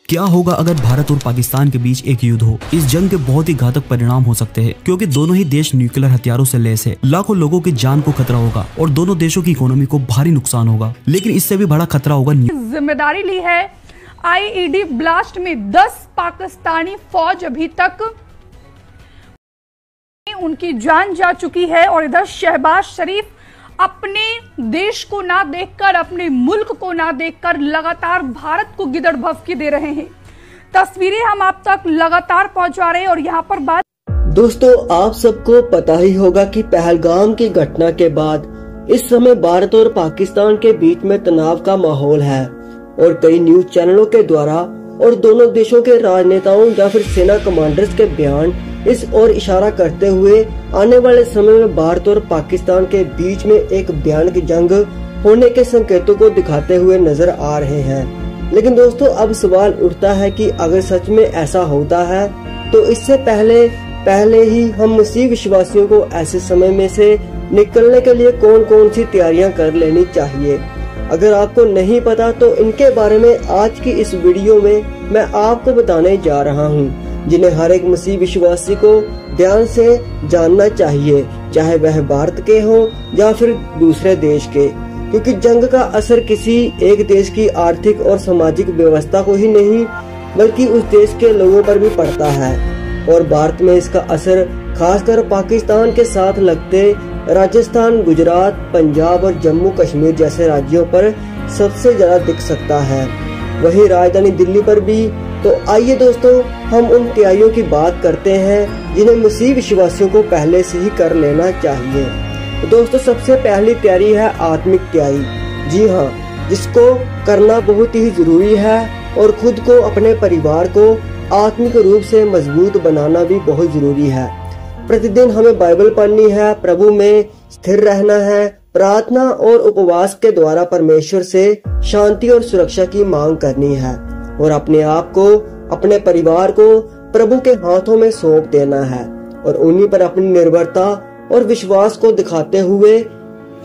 क्या होगा अगर भारत और पाकिस्तान के बीच एक युद्ध हो? इस जंग के बहुत ही घातक परिणाम हो सकते हैं, क्योंकि दोनों ही देश न्यूक्लियर हथियारों से लैस है। लाखों लोगों की जान को खतरा होगा और दोनों देशों की इकोनॉमी को भारी नुकसान होगा। लेकिन इससे भी बड़ा खतरा होगा। जिम्मेदारी ली है आईईडी ब्लास्ट में 10 पाकिस्तानी फौज अभी तक उनकी जान जा चुकी है और इधर शहबाज शरीफ अपने देश को ना देखकर, अपने मुल्क को ना देखकर लगातार भारत को गिदड़ भभकी दे रहे हैं। तस्वीरें हम आप तक लगातार पहुंचा रहे हैं और यहाँ पर बात दोस्तों, आप सबको पता ही होगा कि पहलगाम की घटना के बाद इस समय भारत और पाकिस्तान के बीच में तनाव का माहौल है और कई न्यूज चैनलों के द्वारा और दोनों देशों के राजनेताओं या फिर सेना कमांडर्स के बयान इस ओर इशारा करते हुए आने वाले समय में भारत और पाकिस्तान के बीच में एक भयानक जंग होने के संकेतों को दिखाते हुए नजर आ रहे हैं। लेकिन दोस्तों, अब सवाल उठता है कि अगर सच में ऐसा होता है तो इससे पहले ही हम मसीह विश्वासियों को ऐसे समय में से निकलने के लिए कौन कौन सी तैयारियां कर लेनी चाहिए। अगर आपको नहीं पता तो इनके बारे में आज की इस वीडियो में मैं आपको बताने जा रहा हूं, जिन्हें हर एक मसीह विश्वासी को ध्यान से जानना चाहिए, चाहे वह भारत के हो या फिर दूसरे देश के, क्योंकि जंग का असर किसी एक देश की आर्थिक और सामाजिक व्यवस्था को ही नहीं बल्कि उस देश के लोगों पर भी पड़ता है। और भारत में इसका असर खासकर पाकिस्तान के साथ लगते राजस्थान, गुजरात, पंजाब और जम्मू कश्मीर जैसे राज्यों पर सबसे ज्यादा दिख सकता है, वहीं राजधानी दिल्ली पर भी। तो आइए दोस्तों, हम उन तैयारियों की बात करते हैं जिन्हें मसीह विश्वासियों को पहले से ही कर लेना चाहिए। तो दोस्तों, सबसे पहली तैयारी है आत्मिक तैयारी। जी हाँ, जिसको करना बहुत ही जरूरी है और खुद को, अपने परिवार को आत्मिक रूप से मजबूत बनाना भी बहुत जरूरी है। प्रतिदिन हमें बाइबल पढ़नी है, प्रभु में स्थिर रहना है, प्रार्थना और उपवास के द्वारा परमेश्वर से शांति और सुरक्षा की मांग करनी है और अपने आप को, अपने परिवार को प्रभु के हाथों में सौंप देना है और उन्हीं पर अपनी निर्भरता और विश्वास को दिखाते हुए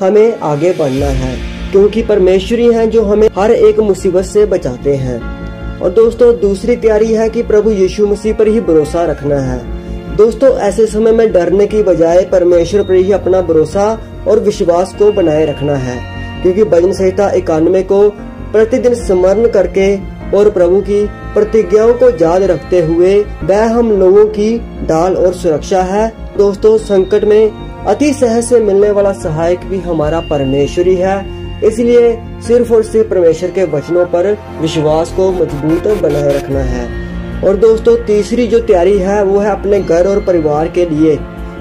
हमें आगे बढ़ना है, क्योंकि परमेश्वर ही हैं जो हमें हर एक मुसीबत से बचाते हैं। और दोस्तों, दूसरी तैयारी है कि प्रभु यीशु मसीह पर ही भरोसा रखना है। दोस्तों, ऐसे समय में डरने की बजाय परमेश्वर पर ही अपना भरोसा और विश्वास को बनाए रखना है, क्योंकि भजन संहिता 91 को प्रतिदिन स्मरण करके और प्रभु की प्रतिज्ञाओं को याद रखते हुए वह हम लोगों की ढाल और सुरक्षा है। दोस्तों, संकट में अति सहज से मिलने वाला सहायक भी हमारा परमेश्वर ही है, इसलिए सिर्फ और सिर्फ परमेश्वर के वचनों पर विश्वास को मजबूत बनाए रखना है। और दोस्तों, तीसरी जो तैयारी है वो है अपने घर और परिवार के लिए।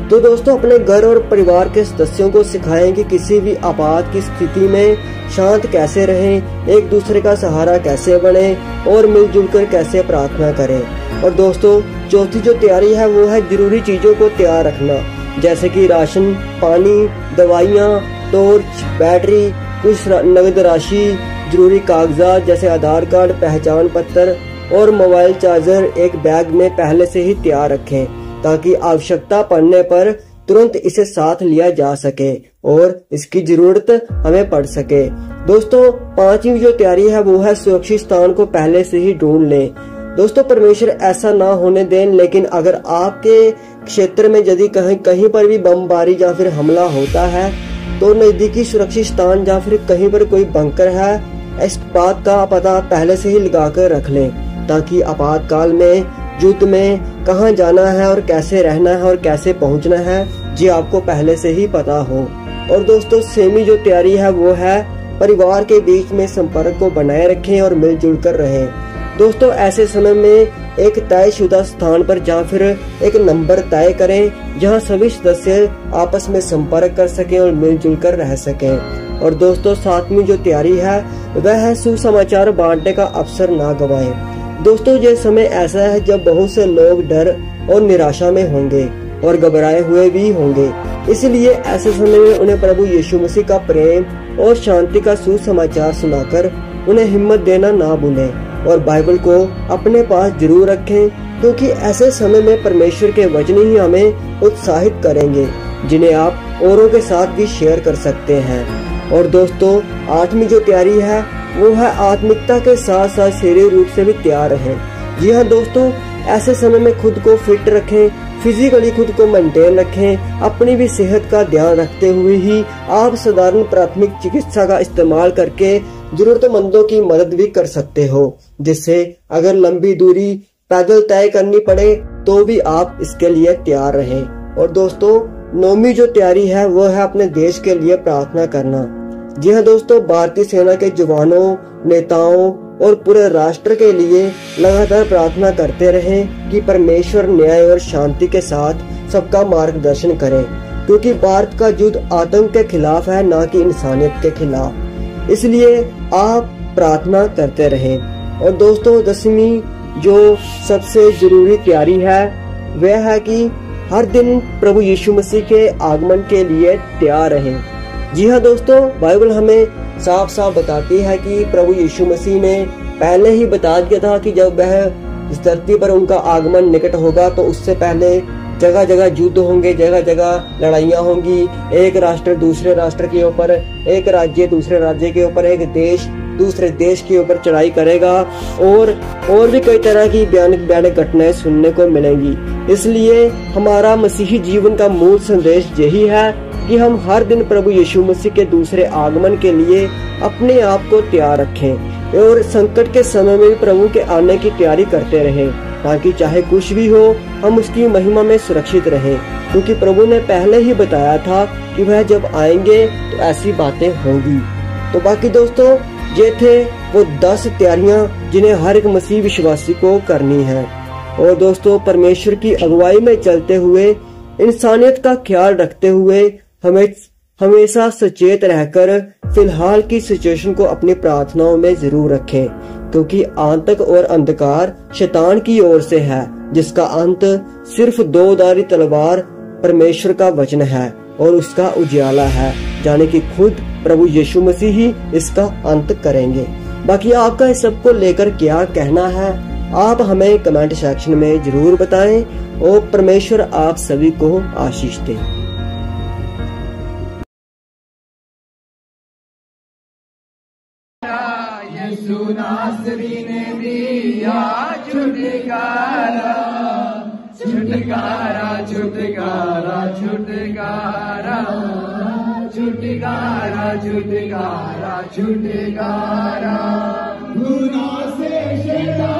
तो दोस्तों, अपने घर और परिवार के सदस्यों को सिखाएं कि किसी भी आपात की स्थिति में शांत कैसे रहें, एक दूसरे का सहारा कैसे बने और मिलजुल कर कैसे प्रार्थना करें। और दोस्तों, चौथी जो तैयारी है वो है जरूरी चीजों को तैयार रखना, जैसे कि राशन, पानी, दवाइयाँ, टॉर्च, बैटरी, कुछ नगद राशि, जरूरी कागजात जैसे आधार कार्ड, पहचान पत्र और मोबाइल चार्जर एक बैग में पहले से ही तैयार रखें, ताकि आवश्यकता पड़ने पर तुरंत इसे साथ लिया जा सके और इसकी जरूरत हमें पड़ सके। दोस्तों, पांचवी जो तैयारी है वो है सुरक्षित स्थान को पहले से ही ढूंढ लें। दोस्तों, परमेश्वर ऐसा ना होने दें, लेकिन अगर आपके क्षेत्र में यदि कहीं पर भी बमबारी या फिर हमला होता है तो नजदीकी सुरक्षित स्थान या फिर कहीं पर कोई बंकर है, इस बात का पता पहले से ही लगा कर रख लें, ताकि आपातकाल में, युद्ध में कहां जाना है और कैसे रहना है और कैसे पहुंचना है, जी आपको पहले से ही पता हो। और दोस्तों, छठवीं जो तैयारी है वो है परिवार के बीच में संपर्क को बनाए रखें और मिलजुल कर रहें। दोस्तों, ऐसे समय में एक तयशुदा स्थान पर या फिर एक नंबर तय करें जहां सभी सदस्य आपस में संपर्क कर सकें और मिलजुल कर रह सकें। और दोस्तों, सातवीं जो तैयारी है वह है सुसमाचार बांटने का अवसर ना गवाएं। दोस्तों, ये समय ऐसा है जब बहुत से लोग डर और निराशा में होंगे और घबराए हुए भी होंगे, इसलिए ऐसे समय में उन्हें प्रभु यीशु मसीह का प्रेम और शांति का सुसमाचार सुनाकर उन्हें हिम्मत देना ना भूलें और बाइबल को अपने पास जरूर रखें, क्योंकि ऐसे समय में परमेश्वर के वचन ही हमें उत्साहित करेंगे, जिन्हें आप औरों के साथ भी शेयर कर सकते हैं। और दोस्तों, आठवीं जो तैयारी है वो है आत्मिकता के साथ साथ शारीरिक रूप से भी तैयार रहें। जी हाँ दोस्तों, ऐसे समय में खुद को फिट रखें, फिजिकली खुद को मेंटेन रखें। अपनी भी सेहत का ध्यान रखते हुए ही आप साधारण प्राथमिक चिकित्सा का इस्तेमाल करके जरूरतमंदों की मदद भी कर सकते हो, जिससे अगर लंबी दूरी पैदल तय करनी पड़े तो भी आप इसके लिए तैयार रहें। और दोस्तों, नौवीं जो तैयारी है वो है अपने देश के लिए प्रार्थना करना। जी हाँ दोस्तों, भारतीय सेना के जवानों, नेताओं और पूरे राष्ट्र के लिए लगातार प्रार्थना करते रहें कि परमेश्वर न्याय और शांति के साथ सबका मार्गदर्शन करे, क्योंकि भारत का युद्ध आतंक के खिलाफ है, ना कि इंसानियत के खिलाफ। इसलिए आप प्रार्थना करते रहें। और दोस्तों, 10वीं जो सबसे जरूरी तैयारी है वह है कि हर दिन प्रभु यीशु मसीह के आगमन के लिए तैयार रहें। जी हाँ दोस्तों, बाइबल हमें साफ साफ बताती है कि प्रभु यीशु मसीह ने पहले ही बता दिया था कि जब वह इस धरती पर उनका आगमन निकट होगा तो उससे पहले जगह जगह युद्ध होंगे, जगह जगह लड़ाइयाँ होंगी। एक राष्ट्र दूसरे राष्ट्र के ऊपर, एक राज्य दूसरे राज्य के ऊपर, एक देश दूसरे देश के ऊपर चढ़ाई करेगा और भी कई तरह की भयानक घटनाएं सुनने को मिलेंगी। इसलिए हमारा मसीही जीवन का मूल संदेश यही है कि हम हर दिन प्रभु यीशु मसीह के दूसरे आगमन के लिए अपने आप को तैयार रखें और संकट के समय में भी प्रभु के आने की तैयारी करते रहें, ताकि चाहे कुछ भी हो हम उसकी महिमा में सुरक्षित रहें, क्योंकि प्रभु ने पहले ही बताया था कि वह जब आएंगे तो ऐसी बातें होंगी। तो बाकी दोस्तों, ये थे वो 10 तैयारियां जिन्हें हर एक मसीह विश्वासी को करनी है। और दोस्तों, परमेश्वर की अगुवाई में चलते हुए, इंसानियत का ख्याल रखते हुए हमेशा सचेत रहकर फिलहाल की सिचुएशन को अपनी प्रार्थनाओं में जरूर रखें, क्योंकि आतंक और अंधकार शैतान की ओर से है, जिसका अंत सिर्फ 2 धारी तलवार परमेश्वर का वचन है और उसका उजाला है, जाने कि खुद प्रभु यीशु मसीह ही इसका अंत करेंगे। बाकी आपका इस सब को लेकर क्या कहना है, आप हमें कमेंट सेक्शन में जरूर बताएं और परमेश्वर आप सभी को आशीष दे। यीशु नासरी ने दिया छुटकारा, छुटकारा, छुटकारा, छुटकारा, छुटकारा, छुटकारा, छुटकारा, गुनाह से शैतान